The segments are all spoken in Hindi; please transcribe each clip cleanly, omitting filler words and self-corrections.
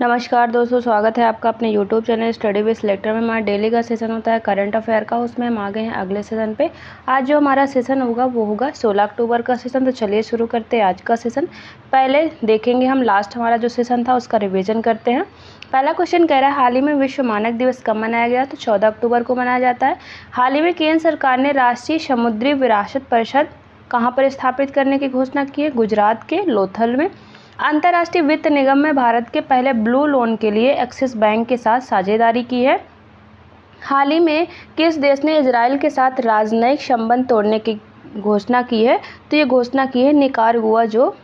नमस्कार दोस्तों, स्वागत है आपका अपने YouTube channel study with selector में। हमारा डेली का सेशन होता है करंट अफेयर का, उसमें हम आ गए हैं अगले सेशन पे। आज जो हमारा सेशन होगा वो होगा 16 अक्टूबर का सेशन। तो चलिए शुरू करते हैं आज का सेशन। पहले देखेंगे हम लास्ट हमारा जो सेशन था उसका रिविजन करते हैं। पहला क्वेश्चन कह रहा है हाल ही में विश्व मानक दिवस कब मनाया गया? तो 14 अक्टूबर को मनाया जाता है। हाल ही में केंद्र सरकार ने राष्ट्रीय समुद्री विरासत परिषद कहाँ पर स्थापित करने की घोषणा की है? गुजरात के लोथल में। अंतर्राष्ट्रीय वित्त निगम में भारत के पहले ब्लू लोन के लिए एक्सिस बैंक के साथ साझेदारी की है। हाल ही में किस देश ने इजराइल के साथ राजनयिक संबंध तोड़ने की घोषणा की है? तो ये घोषणा की है निकारागुआ जो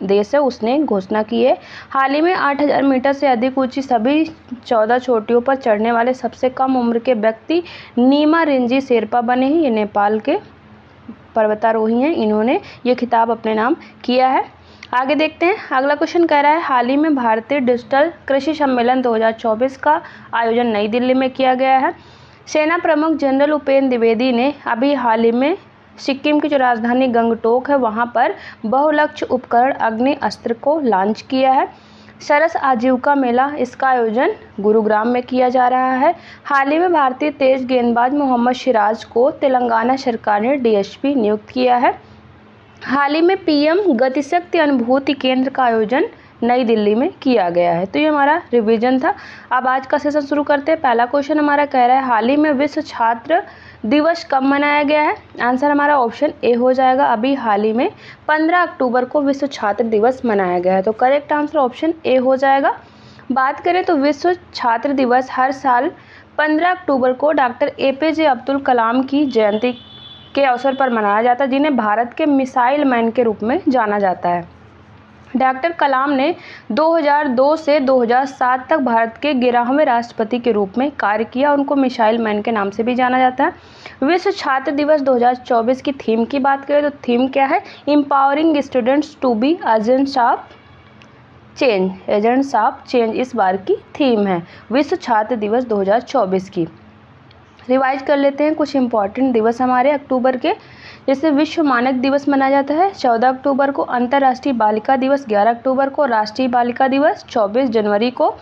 देश है उसने घोषणा की है। हाल ही में 8000 मीटर से अधिक ऊंची सभी 14 चोटियों पर चढ़ने वाले सबसे कम उम्र के व्यक्ति नीमा रिंजी शेरपा बने हैं। ये नेपाल के पर्वतारोही हैं, इन्होंने ये खिताब अपने नाम किया है। आगे देखते हैं। अगला क्वेश्चन कह रहा है हाल ही में भारतीय डिजिटल कृषि सम्मेलन 2024 का आयोजन नई दिल्ली में किया गया है। सेना प्रमुख जनरल उपेंद्र द्विवेदी ने अभी हाल ही में सिक्किम की जो राजधानी गंगटोक है वहां पर बहुलक्ष्य उपकरण अग्नि अस्त्र को लॉन्च किया है। सरस आजीविका मेला, इसका आयोजन गुरुग्राम में किया जा रहा है। हाल ही में भारतीय तेज गेंदबाज मोहम्मद सिराज को तेलंगाना सरकार ने डीएसपी नियुक्त किया है। हाल ही में पीएम गतिशक्ति अनुभूति केंद्र का आयोजन नई दिल्ली में किया गया है। तो ये हमारा रिवीजन था। अब आज का सेशन शुरू करते हैं। पहला क्वेश्चन हमारा कह रहा है हाल ही में विश्व छात्र दिवस कब मनाया गया है? आंसर हमारा ऑप्शन ए हो जाएगा। अभी हाल ही में 15 अक्टूबर को विश्व छात्र दिवस मनाया गया है। तो करेक्ट आंसर ऑप्शन ए हो जाएगा। बात करें तो विश्व छात्र दिवस हर साल 15 अक्टूबर को डॉक्टर एपीजे अब्दुल कलाम की जयंती के अवसर पर मनाया जाता है, जिन्हें भारत के मिसाइल मैन के रूप में जाना जाता है। डॉक्टर कलाम ने 2002 से 2007 तक भारत के 11वें राष्ट्रपति के रूप में कार्य किया। उनको मिसाइल मैन के नाम से भी जाना जाता है। विश्व छात्र दिवस 2024 की थीम की बात करें तो थीम क्या है? Empowering students to be agents of change इस बार की थीम है विश्व छात्र दिवस 2024 की। रिवाइज कर लेते हैं कुछ इंपॉर्टेंट दिवस हमारे अक्टूबर के। जैसे विश्व मानक दिवस मनाया जाता है 14 अक्टूबर को, अंतर्राष्ट्रीय बालिका दिवस 11 अक्टूबर को, राष्ट्रीय बालिका दिवस 24 जनवरी को,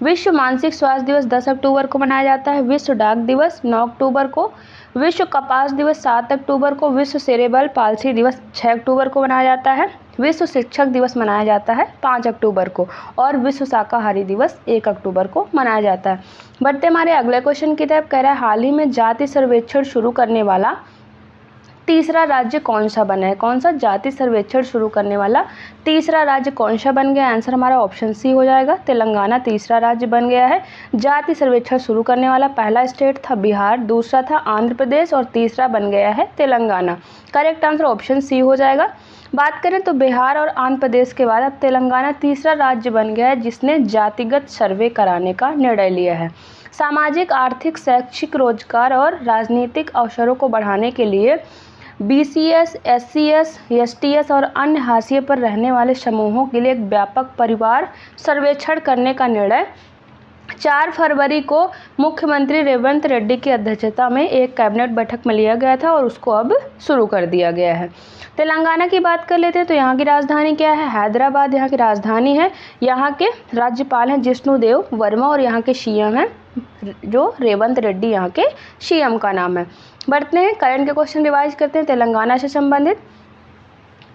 विश्व मानसिक स्वास्थ्य दिवस 10 अक्टूबर को मनाया जाता है, विश्व डाक दिवस 9 अक्टूबर को, विश्व कपास दिवस 7 अक्टूबर को, विश्व सेरेब्रल पाल्सी दिवस 6 अक्टूबर को मनाया जाता है, विश्व शिक्षक दिवस मनाया जाता है 5 अक्टूबर को और विश्व शाकाहारी दिवस 1 अक्टूबर को मनाया जाता है। बढ़ते हमारे अगले क्वेश्चन की तरफ। कह रहा है हाल ही में जाति सर्वेक्षण शुरू करने वाला तीसरा राज्य कौन सा बना है? कौन सा जाति सर्वेक्षण शुरू करने वाला तीसरा राज्य कौन सा बन गया? आंसर हमारा ऑप्शन सी हो जाएगा। तेलंगाना तीसरा राज्य बन गया है। जाति सर्वेक्षण शुरू करने वाला पहला स्टेट था बिहार, दूसरा था आंध्र प्रदेश और तीसरा बन गया है Telangana. Correct answer option C हो जाएगा। बात करें तो बिहार और आंध्र प्रदेश के बाद अब तेलंगाना तीसरा राज्य बन गया है जिसने जातिगत सर्वे कराने का निर्णय लिया है। सामाजिक, आर्थिक, शैक्षिक, रोजगार और राजनीतिक अवसरों को बढ़ाने के लिए बीसीएस, एससीएस, एसटीएस और अन्य हाशिए पर रहने वाले समूहों के लिए एक व्यापक परिवार सर्वेक्षण करने का निर्णय 4 फरवरी को मुख्यमंत्री रेवंत रेड्डी की अध्यक्षता में एक कैबिनेट बैठक में लिया गया था और उसको अब शुरू कर दिया गया है। तेलंगाना की बात कर लेते हैं तो यहाँ की राजधानी क्या है? हैदराबाद यहाँ की राजधानी है। यहाँ के राज्यपाल हैं जिष्णुदेव वर्मा और यहाँ के सीएम हैं जो रेवंत रेड्डी, यहाँ के सीएम का नाम है। बढ़ते हैं करंट के क्वेश्चन रिवाइज करते हैं तेलंगाना से संबंधित।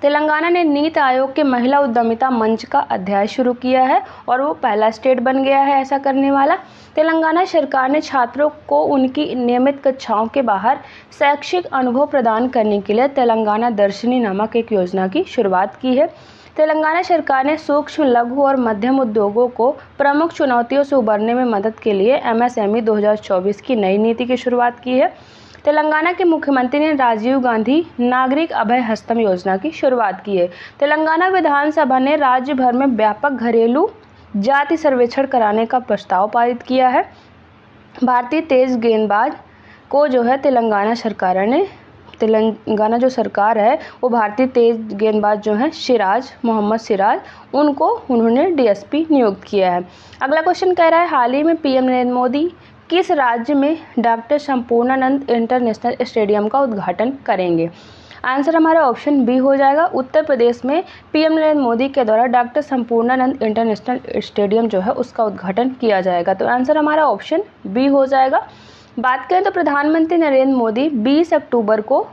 तेलंगाना ने नीति आयोग के महिला उद्यमिता मंच का अध्याय शुरू किया है और वो पहला स्टेट बन गया है ऐसा करने वाला। तेलंगाना सरकार ने छात्रों को उनकी नियमित कक्षाओं के बाहर शैक्षिक अनुभव प्रदान करने के लिए तेलंगाना दर्शनी नामक एक योजना की शुरुआत की है। तेलंगाना सरकार ने सूक्ष्म, लघु और मध्यम उद्योगों को प्रमुख चुनौतियों से उबरने में मदद के लिए एमएसएमई 2024 की नई नीति की शुरुआत की है। तेलंगाना के मुख्यमंत्री ने राजीव गांधी नागरिक अभय हस्तम योजना की शुरुआत की है। तेलंगाना विधानसभा ने राज्य भर में व्यापक घरेलू जाति सर्वेक्षण कराने का प्रस्ताव पारित किया है। भारतीय तेज गेंदबाज को जो है तेलंगाना जो सरकार है वो भारतीय तेज गेंदबाज जो है मोहम्मद सिराज, उनको उन्होंने डीएसपी नियुक्त किया है। अगला क्वेश्चन कह रहा है हाल ही में पीएम नरेंद्र मोदी किस राज्य में डॉक्टर संपूर्णानंद इंटरनेशनल स्टेडियम का उद्घाटन करेंगे? आंसर हमारा ऑप्शन बी हो जाएगा। उत्तर प्रदेश में पीएम नरेंद्र मोदी के द्वारा डॉक्टर संपूर्णानंद इंटरनेशनल स्टेडियम जो है उसका उद्घाटन किया जाएगा। तो आंसर हमारा ऑप्शन बी हो जाएगा। बात करें तो प्रधानमंत्री नरेंद्र मोदी 20 अक्टूबर को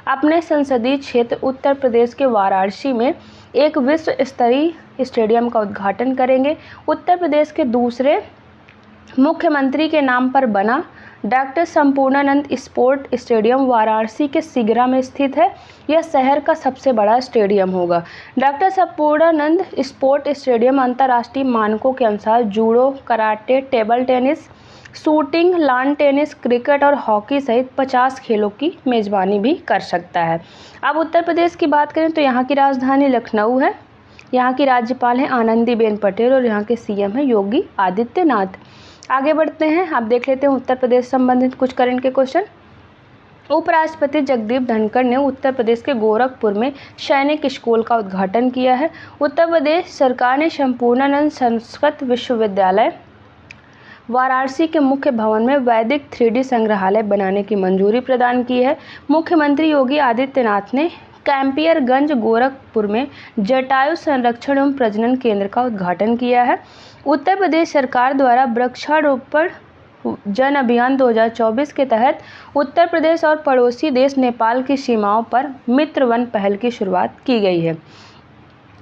अपने संसदीय क्षेत्र उत्तर प्रदेश के वाराणसी में एक विश्व स्तरीय स्टेडियम का उद्घाटन करेंगे। उत्तर प्रदेश के दूसरे मुख्यमंत्री के नाम पर बना doctor Sampurnanand sport stadium Varanasi के सिगरा में स्थित है। यह शहर का सबसे बड़ा स्टेडियम होगा। डॉक्टर संपूर्णानंद स्पोर्ट स्टेडियम अंतर्राष्ट्रीय मानकों के अनुसार judo, karate, table tennis, shooting, lawn tennis, cricket और हॉकी सहित 50 खेलों की मेज़बानी भी कर सकता है। अब उत्तर प्रदेश की बात करें तो यहाँ की राजधानी लखनऊ है। यहाँ की राज्यपाल हैं आनंदीबेन पटेल और यहाँ के सीएम हैं योगी आदित्यनाथ। आगे बढ़ते हैं, आप देख लेते हैं उत्तर प्रदेश संबंधित कुछ करंट के क्वेश्चन। उपराष्ट्रपति जगदीप धनखड़ ने उत्तर प्रदेश के गोरखपुर में सैनिक स्कूल का उद्घाटन किया है। उत्तर प्रदेश सरकार ने संपूर्णानंद संस्कृत विश्वविद्यालय वाराणसी के मुख्य भवन में वैदिक 3D संग्रहालय बनाने की मंजूरी प्रदान की है। मुख्यमंत्री योगी आदित्यनाथ ने कैंपियरगंज गोरखपुर में जटायु संरक्षण एवं प्रजनन केंद्र का उद्घाटन किया है। उत्तर प्रदेश सरकार द्वारा वृक्षारोपण जन अभियान 2024 के तहत उत्तर प्रदेश और पड़ोसी देश नेपाल की सीमाओं पर मित्र वन पहल की शुरुआत की गई है।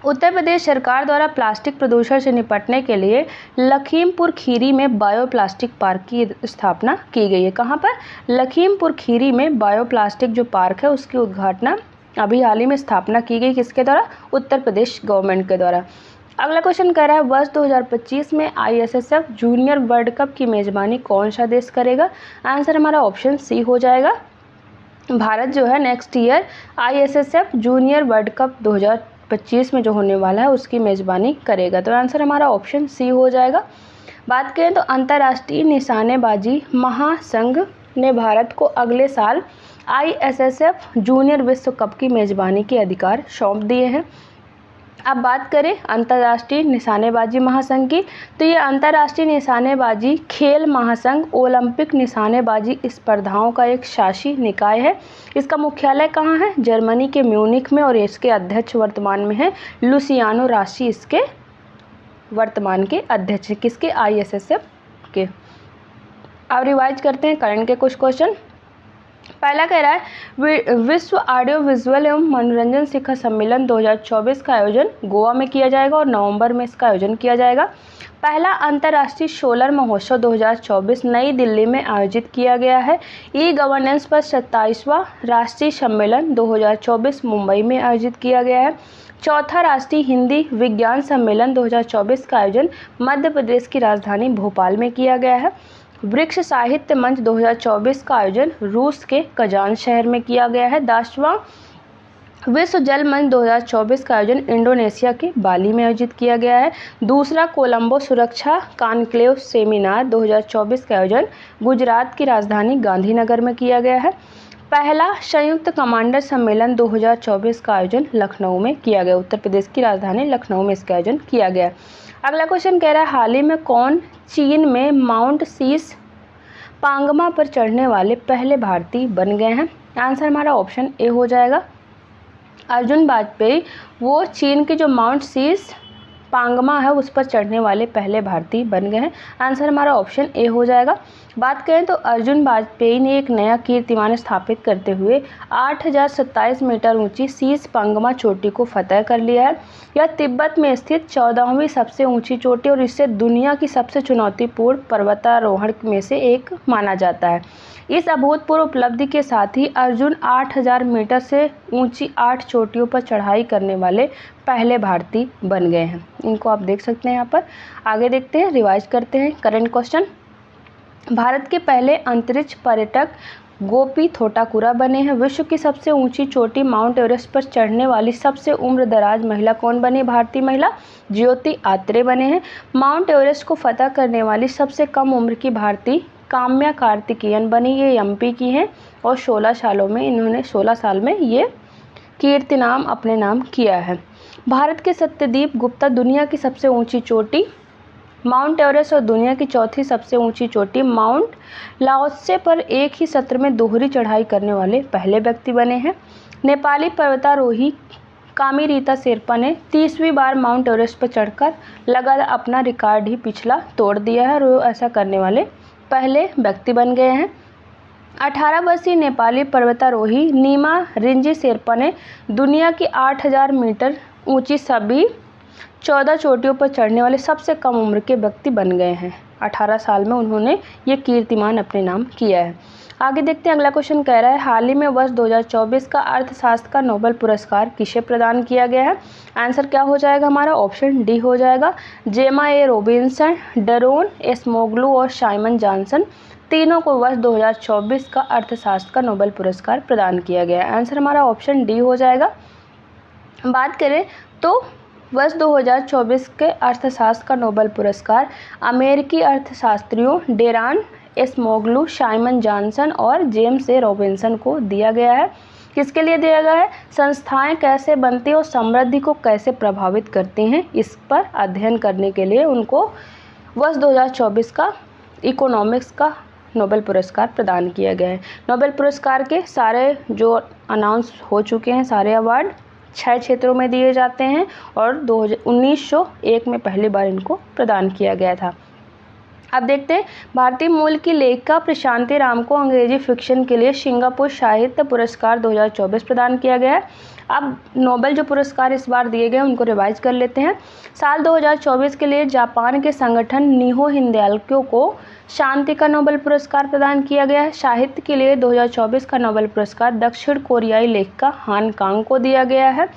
उत्तर प्रदेश सरकार द्वारा प्लास्टिक प्रदूषण से निपटने के लिए लखीमपुर खीरी में बायोप्लास्टिक पार्क की स्थापना की गई है। कहाँ पर? लखीमपुर खीरी में बायोप्लास्टिक जो पार्क है उसकी उद्घाटना अभी हाल ही में स्थापना की गई। किसके द्वारा? उत्तर प्रदेश गवर्नमेंट के द्वारा। अगला क्वेश्चन कह रहा है वर्ष 2025 में ISSF जूनियर वर्ल्ड कप की मेज़बानी कौन सा देश करेगा? आंसर हमारा ऑप्शन सी हो जाएगा। भारत जो है next year ISSF junior world cup 2025 में जो होने वाला है उसकी मेज़बानी करेगा। तो आंसर हमारा ऑप्शन सी हो जाएगा। बात करें तो अंतर्राष्ट्रीय निशानेबाजी महासंघ ने भारत को अगले साल ISSF जूनियर विश्व कप की मेज़बानी के अधिकार सौंप दिए हैं। अब बात करें अंतर्राष्ट्रीय निशानेबाजी महासंघ की, तो ये अंतर्राष्ट्रीय निशानेबाजी खेल महासंघ ओलंपिक निशानेबाजी स्पर्धाओं का एक शासी निकाय है। इसका मुख्यालय कहाँ है? जर्मनी के म्यूनिख में, और इसके अध्यक्ष वर्तमान में है लुसियानो राशी इसके वर्तमान के अध्यक्ष। किसके? ISSF के। अब रिवाइज करते हैं करंट के कुछ क्वेश्चन। पहला कह रहा है विश्व ऑडियो विजुअल एवं मनोरंजन शिखर सम्मेलन 2024 का आयोजन गोवा में किया जाएगा और नवंबर में इसका आयोजन किया जाएगा। पहला अंतर्राष्ट्रीय सोलर महोत्सव 2024 नई दिल्ली में आयोजित किया गया है। ई गवर्नेंस पर 27वां राष्ट्रीय सम्मेलन 2024 मुंबई में आयोजित किया गया है। चौथा राष्ट्रीय हिंदी विज्ञान सम्मेलन 2024 का आयोजन मध्य प्रदेश की राजधानी भोपाल में किया गया है। वृक्ष साहित्य मंच 2024 का आयोजन रूस के कजान शहर में किया गया है। 10वां विश्व जल मंच 2024 का आयोजन इंडोनेशिया के बाली में आयोजित किया गया है। दूसरा कोलंबो सुरक्षा कॉन्क्लेव सेमिनार 2024 का आयोजन गुजरात की राजधानी गांधीनगर में किया गया है। पहला संयुक्त कमांडर सम्मेलन 2024 का आयोजन लखनऊ में किया गया। उत्तर प्रदेश की राजधानी लखनऊ में इसका आयोजन किया गया। अगला क्वेश्चन कह रहा है हाल ही में कौन चीन में माउंट शीश पांगमा पर चढ़ने वाले पहले भारतीय बन गए हैं? आंसर हमारा ऑप्शन ए हो जाएगा। अर्जुन वाजपेयी वो चीन के जो माउंट शीश पांगमा है उस पर चढ़ने वाले पहले भारतीय बन गए हैं। आंसर हमारा ऑप्शन ए हो जाएगा। बात करें तो अर्जुन वाजपेयी ने एक नया कीर्तिमान स्थापित करते हुए 8027 मीटर ऊंची शीश पांगमा चोटी को फतह कर लिया है। यह तिब्बत में स्थित 14वीं सबसे ऊंची चोटी और इसे दुनिया की सबसे चुनौतीपूर्ण पर्वतारोहण में से एक माना जाता है। इस अभूतपूर्व उपलब्धि के साथ ही अर्जुन 8000 मीटर से ऊंची 8 चोटियों पर चढ़ाई करने वाले पहले भारतीय बन गए हैं। इनको आप देख सकते हैं यहाँ पर। आगे देखते हैं, रिवाइज करते हैं करंट क्वेश्चन। भारत के पहले अंतरिक्ष पर्यटक गोपी थोटाकुरा बने हैं। विश्व की सबसे ऊंची चोटी माउंट एवरेस्ट पर चढ़ने वाली सबसे उम्र दराज महिला कौन बनी? भारतीय महिला ज्योति आत्रे बने हैं। माउंट एवरेस्ट को फतह करने वाली सबसे कम उम्र की भारतीय काम्या कार्तिकेयन बनी। ये MP की हैं और 16 साल में ये कीर्तिनाम अपने नाम किया है। भारत के सत्यदीप गुप्ता दुनिया की सबसे ऊंची चोटी माउंट एवरेस्ट और दुनिया की चौथी सबसे ऊंची चोटी माउंट लाओत्से पर एक ही सत्र में दोहरी चढ़ाई करने वाले पहले व्यक्ति बने हैं। नेपाली पर्वतारोही कामिरीता शेरपा ने 30वीं बार माउंट एवरेस्ट पर चढ़कर लगातार अपना रिकॉर्ड ही पिछला तोड़ दिया है और वो ऐसा करने वाले पहले व्यक्ति बन गए हैं। 18 वर्षीय नेपाली पर्वतारोही नीमा रिंजी शेरपा ने दुनिया की 8000 मीटर ऊंची सभी 14 चोटियों पर चढ़ने वाले सबसे कम उम्र के व्यक्ति बन गए हैं। 18 साल में उन्होंने ये कीर्तिमान अपने नाम किया है। आगे देखते हैं, अगला क्वेश्चन कह रहा है हाल ही में वर्ष 2024 का अर्थशास्त्र का नोबेल पुरस्कार किसे प्रदान किया गया है। आंसर क्या हो जाएगा हमारा, ऑप्शन डी हो जाएगा। जेमा ए रॉबिन्सन, डरोन एसमोग्लू और साइमन जॉनसन तीनों को वर्ष 2024 का अर्थशास्त्र का नोबेल पुरस्कार प्रदान किया गया है। आंसर हमारा ऑप्शन डी हो जाएगा। बात करें तो वर्ष 2024 के अर्थशास्त्र का नोबेल पुरस्कार अमेरिकी अर्थशास्त्रियों डेरान एसमोग्लू, साइमन जॉनसन और जेम्स ए रॉबिन्सन को दिया गया है। किसके लिए दिया गया है, संस्थाएं कैसे बनती हैं और समृद्धि को कैसे प्रभावित करती हैं, इस पर अध्ययन करने के लिए उनको वर्ष 2024 का इकोनॉमिक्स का नोबेल पुरस्कार प्रदान किया गया है। नोबेल पुरस्कार के सारे जो अनाउंस हो चुके हैं सारे अवार्ड 6 क्षेत्रों में दिए जाते हैं और 1901 में पहली बार इनको प्रदान किया गया था। अब देखते हैं, भारतीय मूल की लेखिका प्रशांति राम को अंग्रेजी फिक्शन के लिए सिंगापुर साहित्य पुरस्कार 2024 प्रदान किया गया है। अब नोबेल जो पुरस्कार इस बार दिए गए उनको रिवाइज कर लेते हैं। साल 2024 के लिए जापान के संगठन निहो हिंदाल्को को शांति का नोबेल पुरस्कार प्रदान किया गया है। साहित्य के लिए 2024 का नोबेल पुरस्कार दक्षिण कोरियाई लेखिका हान कांग को दिया गया है।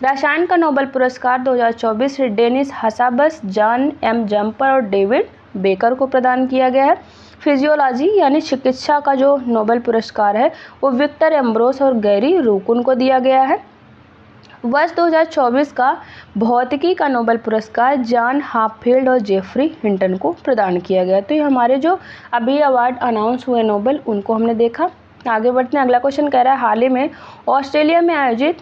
रसायन का नोबेल पुरस्कार 2024 डेनिस हसाबस, जॉन एम जम्पर और डेविड बेकर को प्रदान किया गया है। फिजियोलॉजी यानी चिकित्सा का जो नोबेल पुरस्कार है वो विक्टर एम्ब्रोस और गैरी रूकुन को दिया गया है। वर्ष 2024 का भौतिकी का नोबेल पुरस्कार जॉन हाफील्ड और जेफरी हिंटन को प्रदान किया गया। तो ये हमारे जो अभी अवार्ड अनाउंस हुए नोबेल उनको हमने देखा। आगे बढ़ते हैं, अगला क्वेश्चन कह रहा है हाल ही में ऑस्ट्रेलिया में आयोजित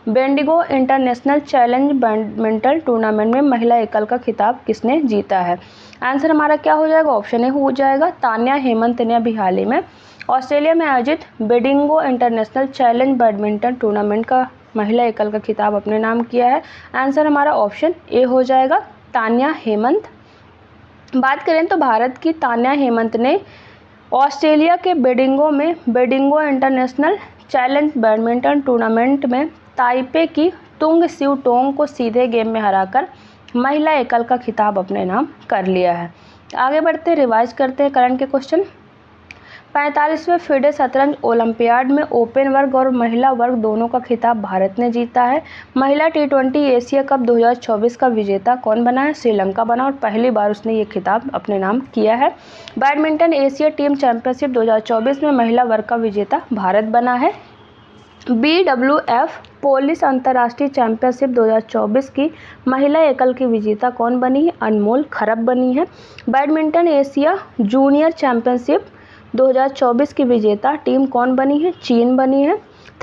Bendigo international challenge badminton tournament में महिला एकल का खिताब किसने जीता है। आंसर हमारा क्या हो जाएगा, ऑप्शन ए हो जाएगा। तान्या हेमंत ने अभी हाल ही में ऑस्ट्रेलिया में आयोजित Bendigo international challenge badminton tournament का महिला एकल का खिताब अपने नाम किया है। आंसर हमारा ऑप्शन ए हो जाएगा, तान्या हेमंत। बात करें तो भारत की तान्या हेमंत ने ऑस्ट्रेलिया के Bendigo international challenge badminton tournament में ताइपे की तुंग सिउ टोंग को सीधे गेम में हराकर महिला एकल का खिताब अपने नाम कर लिया है। आगे बढ़ते हैं, रिवाइज करते हैं करंट के क्वेश्चन। 45वें फिडे शतरंज ओलंपियाड में ओपन वर्ग और महिला वर्ग दोनों का खिताब भारत ने जीता है। महिला T20 एशिया कप 2024 का विजेता कौन बना है, श्रीलंका बना और पहली बार उसने ये खिताब अपने नाम किया है। बैडमिंटन एशिया टीम चैंपियनशिप 2024 में महिला वर्ग का विजेता भारत बना है। BWF पोलिस अंतर्राष्ट्रीय चैंपियनशिप 2024 की महिला एकल की विजेता कौन बनी है, अनमोल खरब बनी है। बैडमिंटन एशिया जूनियर चैंपियनशिप 2024 की विजेता टीम कौन बनी है, चीन बनी है।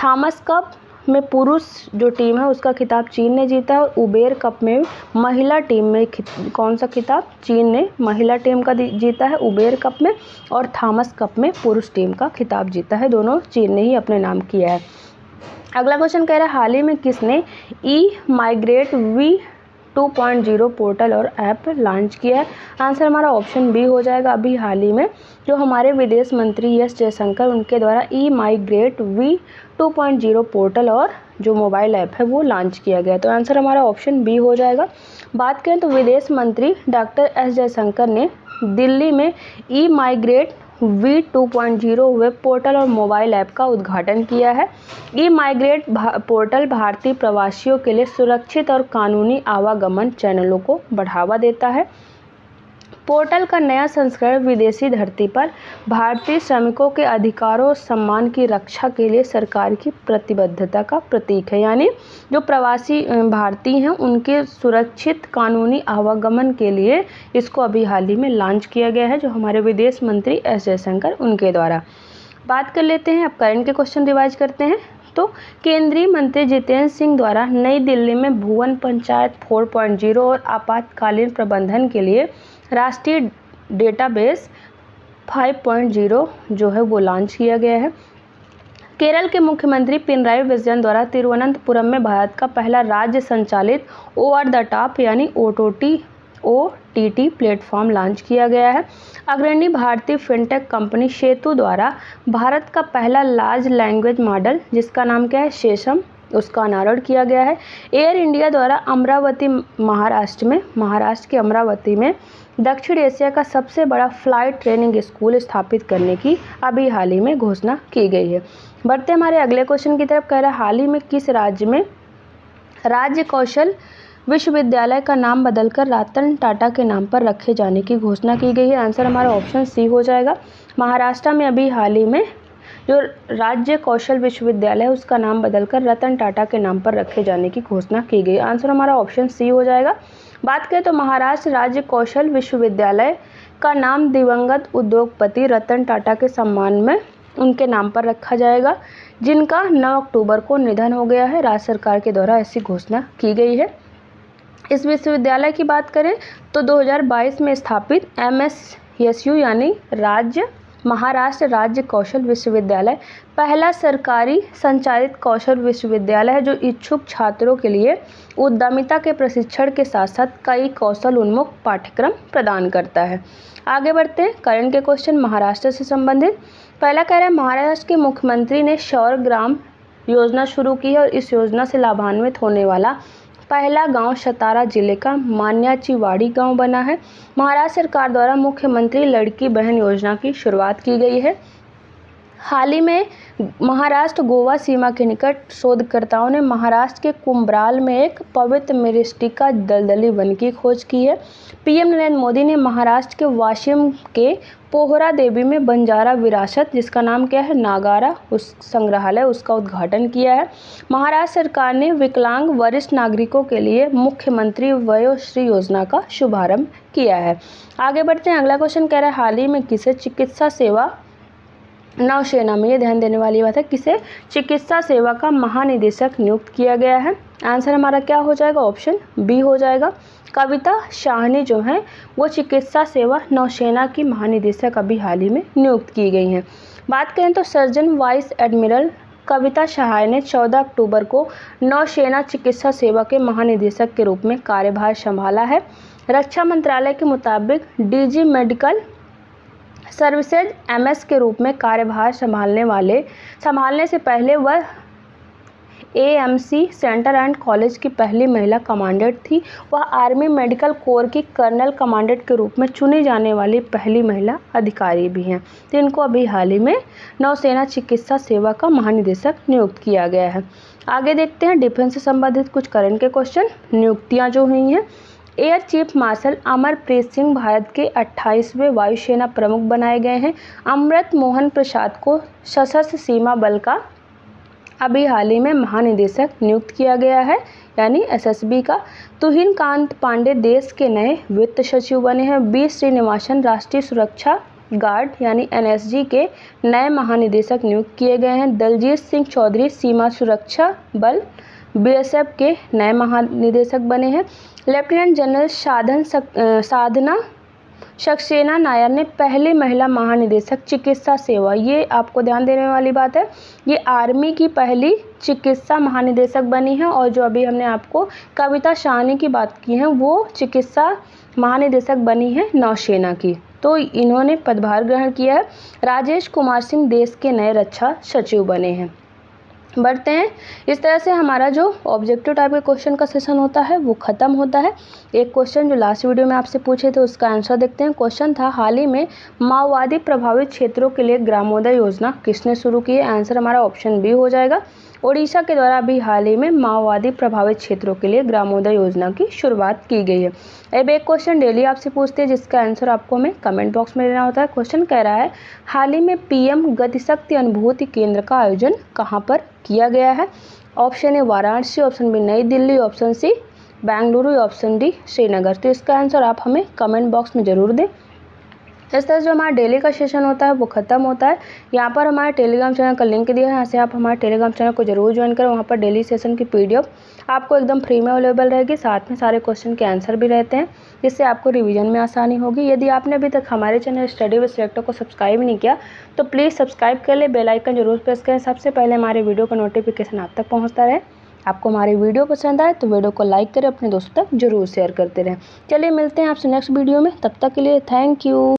थॉमस कप में पुरुष जो टीम है उसका खिताब चीन ने जीता है और उबेर कप में महिला टीम में कौन सा खिताब, चीन ने महिला टीम का जीता है उबेर कप में, और थॉमस कप में पुरुष टीम का खिताब जीता है, दोनों चीन ने ही अपने नाम किया है। अगला क्वेश्चन कह रहा है हाल ही में किसने ई-माइग्रेट V2.0 पोर्टल और ऐप लॉन्च किया है। आंसर हमारा ऑप्शन बी हो जाएगा। अभी हाल ही में जो हमारे विदेश मंत्री एस जयशंकर उनके द्वारा ई-माइग्रेट V2.0 पोर्टल और जो मोबाइल ऐप है वो लॉन्च किया गया, तो आंसर हमारा ऑप्शन बी हो जाएगा। बात करें तो विदेश मंत्री डॉक्टर एस जयशंकर ने दिल्ली में ई-माइग्रेट V2.0 वेब पोर्टल और मोबाइल ऐप का उद्घाटन किया है। ई-माइग्रेट पोर्टल भारतीय प्रवासियों के लिए सुरक्षित और कानूनी आवागमन चैनलों को बढ़ावा देता है। पोर्टल का नया संस्करण विदेशी धरती पर भारतीय श्रमिकों के अधिकारों और सम्मान की रक्षा के लिए सरकार की प्रतिबद्धता का प्रतीक है। यानी जो प्रवासी भारतीय हैं उनके सुरक्षित कानूनी आवागमन के लिए इसको अभी हाल ही में लॉन्च किया गया है, जो हमारे विदेश मंत्री एस जयशंकर उनके द्वारा। बात कर लेते हैं अब करंट के क्वेश्चन रिवाइज करते हैं। तो केंद्रीय मंत्री जितेंद्र सिंह द्वारा नई दिल्ली में भुवन पंचायत 4.0 और आपातकालीन प्रबंधन के लिए राष्ट्रीय डेटाबेस 5.0 जो है वो लॉन्च किया गया है। केरल के मुख्यमंत्री पिनराई विजयन द्वारा तिरुवनंतपुरम में भारत का पहला राज्य संचालित ओवर द टॉप यानी OTT प्लेटफॉर्म लॉन्च किया गया है। अग्रणी भारतीय फिनटेक कंपनी सेतु द्वारा भारत का पहला लार्ज लैंग्वेज मॉडल जिसका नाम क्या है शेषम, उसका अनावरण किया गया है। एयर इंडिया द्वारा अमरावती महाराष्ट्र के अमरावती में दक्षिण एशिया का सबसे बड़ा फ्लाइट ट्रेनिंग स्कूल स्थापित करने की अभी हाल ही में घोषणा की गई है। बढ़ते हमारे अगले क्वेश्चन की तरफ। कह रहा है हाल ही में किस राज्य में राज्य कौशल विश्वविद्यालय का नाम बदलकर रतन टाटा के नाम पर रखे जाने की घोषणा की गई है। आंसर हमारा ऑप्शन सी हो जाएगा। महाराष्ट्र में अभी हाल ही में जो राज्य कौशल विश्वविद्यालय है उसका नाम बदलकर रतन टाटा के नाम पर रखे जाने की घोषणा की गई। आंसर हमारा ऑप्शन सी हो जाएगा। बात करें तो महाराष्ट्र राज्य कौशल विश्वविद्यालय का नाम दिवंगत उद्योगपति रतन टाटा के सम्मान में उनके नाम पर रखा जाएगा, जिनका 9 अक्टूबर को निधन हो गया है। राज्य सरकार के द्वारा ऐसी घोषणा की गई है। इस विश्वविद्यालय की बात करें तो 2022 में स्थापित MSSU यानी महाराष्ट्र राज्य कौशल विश्वविद्यालय पहला सरकारी संचालित कौशल विश्वविद्यालय है जो इच्छुक छात्रों के लिए उद्यमिता के प्रशिक्षण के साथ साथ कई कौशल उन्मुख पाठ्यक्रम प्रदान करता है। आगे बढ़ते हैं करंट के क्वेश्चन महाराष्ट्र से संबंधित। पहला कह रहा है महाराष्ट्र के मुख्यमंत्री ने सौर ग्राम योजना शुरू की है और इस योजना से लाभान्वित होने वाला पहला गांव सतारा जिले का मान्याचीवाड़ी गांव बना है। महाराष्ट्र सरकार द्वारा मुख्यमंत्री लड़की बहन योजना की शुरुआत की गई है। हाल ही में महाराष्ट्र गोवा सीमा के निकट शोधकर्ताओं ने महाराष्ट्र के कुंभराल में एक पवित्र मृत्तिका दलदली वन की खोज की है। पीएम नरेंद्र मोदी ने महाराष्ट्र के वाशिम के पोहरा देवी में बंजारा विरासत जिसका नाम क्या है नागारा उस संग्रहालय उसका उद्घाटन किया है। महाराष्ट्र सरकार ने विकलांग वरिष्ठ नागरिकों के लिए मुख्यमंत्री वयोश्री योजना का शुभारंभ किया है। आगे बढ़ते हैं अगला क्वेश्चन कह रहा है हाल ही में किसे चिकित्सा सेवा नौसेना में, ये ध्यान देने वाली बात है, किसे चिकित्सा सेवा का महानिदेशक नियुक्त किया गया है। आंसर हमारा क्या हो जाएगा ऑप्शन बी हो जाएगा। कविता शाहनी जो है वो चिकित्सा सेवा नौसेना की महानिदेशक अभी हाल ही में नियुक्त की गई हैं। बात करें तो सर्जन वाइस एडमिरल कविता सहाय ने 14 अक्टूबर को नौसेना चिकित्सा सेवा के महानिदेशक के रूप में कार्यभार संभाला है। रक्षा मंत्रालय के मुताबिक DG मेडिकल सर्विसेज MS के रूप में कार्यभार संभालने से पहले वह AMC सेंटर एंड कॉलेज की पहली महिला कमांडेंट थी। वह आर्मी मेडिकल कोर की कर्नल कमांडेंट के रूप में चुनी जाने वाली पहली महिला अधिकारी भी हैं। तो इनको अभी हाल ही में नौसेना चिकित्सा सेवा का महानिदेशक नियुक्त किया गया है। आगे देखते हैं डिफेंस से संबंधित कुछ करंट के क्वेश्चन। नियुक्तियां जो हुई हैं, air chief marshal Amarpreet Singh Bharat के 28वें वायुसेना प्रमुख बनाए गए हैं। अमृत मोहन प्रसाद को सशस्त्र सीमा बल का अभी हाल ही में महानिदेशक नियुक्त किया गया है यानी SSB का। तुहिन कांत पांडे देश के नए वित्त सचिव बने हैं। B श्रीनिवासन राष्ट्रीय सुरक्षा गार्ड यानी NSG के नए महानिदेशक नियुक्त किए गए हैं। दलजीत सिंह चौधरी सीमा सुरक्षा बल BSF के नए महानिदेशक बने हैं। लेफ्टिनेंट जनरल साधना सक्सेना नायर ने पहली महिला महानिदेशक चिकित्सा सेवा, ये आपको ध्यान देने वाली बात है, ये आर्मी की पहली चिकित्सा महानिदेशक बनी है। और जो अभी हमने आपको कविता शाहनी की बात की है वो चिकित्सा महानिदेशक बनी है नौसेना की। तो इन्होंने पदभार ग्रहण किया है। राजेश कुमार सिंह देश के नए रक्षा सचिव बने हैं। बढ़ते हैं। इस तरह से हमारा जो ऑब्जेक्टिव टाइप के क्वेश्चन का सेशन होता है वो ख़त्म होता है। एक क्वेश्चन जो लास्ट वीडियो में आपसे पूछे थे उसका आंसर देखते हैं। क्वेश्चन था हाल ही में माओवादी प्रभावित क्षेत्रों के लिए ग्रामोदय योजना किसने शुरू की है। आंसर हमारा ऑप्शन बी हो जाएगा। ओडिशा के द्वारा अभी हाल ही में माओवादी प्रभावित क्षेत्रों के लिए ग्रामोदय योजना की शुरुआत की गई है। अब एक क्वेश्चन डेली आपसे पूछते हैं जिसका आंसर आपको हमें कमेंट बॉक्स में देना होता है। क्वेश्चन कह रहा है हाल ही में PM गतिशक्ति अनुभूति केंद्र का आयोजन कहाँ पर किया गया है। Option A Varanasi, option B New Delhi, option C Bengaluru, option D Srinagar. तो इसका आंसर आप हमें कमेंट बॉक्स में ज़रूर दें। इस तरह जो हमारा डेली का सेशन होता है वो ख़त्म होता है। यहाँ पर हमारे टेलीग्राम चैनल का लिंक दिया है, यहाँ से आप हमारे टेलीग्राम चैनल को जरूर ज्वाइन करें। वहाँ पर डेली सेशन की PDF आपको एकदम फ्री में अवेलेबल रहेगी, साथ में सारे क्वेश्चन के आंसर भी रहते हैं, जिससे आपको रिवीजन में आसानी होगी। यदि आपने अभी तक हमारे चैनल स्टडी विद सिलेक्टर को सब्सक्राइब नहीं किया तो प्लीज़ सब्सक्राइब कर ले, बेल आइकन जरूर प्रेस करें, सबसे पहले हमारे वीडियो का नोटिफिकेशन आप तक पहुँचता रहे। आपको हमारी वीडियो पसंद आए तो वीडियो को लाइक करें, अपने दोस्तों तक जरूर शेयर करते रहें। चलिए मिलते हैं आपसे नेक्स्ट वीडियो में, तब तक के लिए थैंक यू।